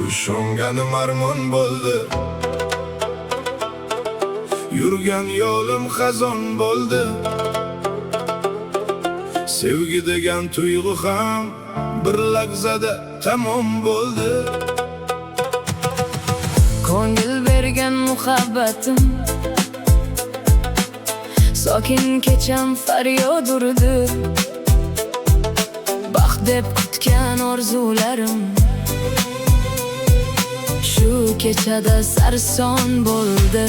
Ishonganim armon bo'ldi, yurgan yo'lim xazon bo'ldi. Sevgi degan tuyg'u ham bir lahzada tamom bo'ldi. Ko'ngil bergan muhabbatim sokin kecham faryod urdi. Baxt deb kutgan orzularim shu kechada sarson bo'ldi.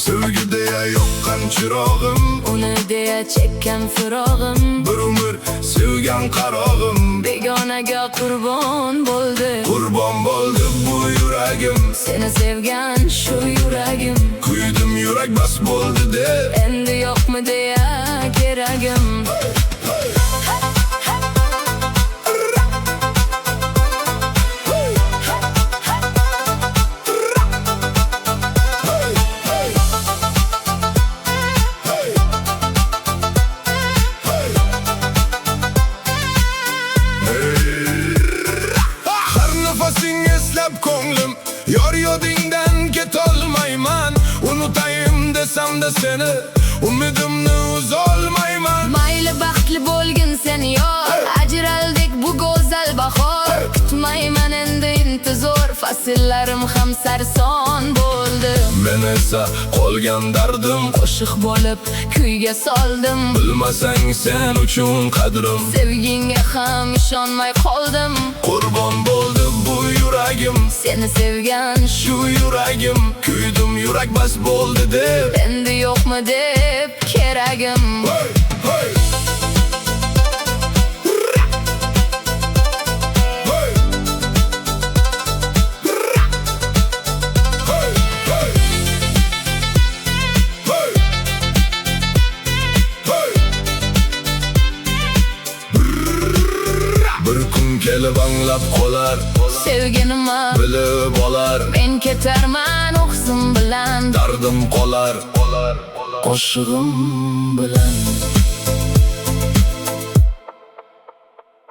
Sevgi deya yoqqan chirog'im, Uni deya chekkan firog'im, bir umr sevgan qarog'im begonaga qurbon bo'ldi. Qurbon bo'ldi bu yuragim, Seni sevgan shu yuragim, kuydim yurak bas bo'ldi deb. endi yo'qmi deya keragim. Har nafasing eslab ko'nglim, yor yodingdan ketolmayman. Unutayım desam da seni, umidimni uzolmayman. Mayli baxtli bo'lgin sen yor, ajraldik bu go'zal bahor. Kutmayman endi intizor, faslarim ham sarson bo'ldi. Men esa qolgan dardim, Qo'shiq bo'lib kuyga soldim. bilmasang sen uchun qadrim. Sevginga ham ishonmay qoldim. Qurbon bo'ldi bu yuragim, Seni sevgan shu yuragim, kuydim yurak bas bo'ldi deb. endi yo'qmi deb keragim. Hey, hey. Hey. Hey, hey. Hey. Hey. Bir kun kelib anglab qolar, Sevgi nima? bilib olar. Men ketarman o'qsim bilan, Dardim qolar, qo'shig'im bilan.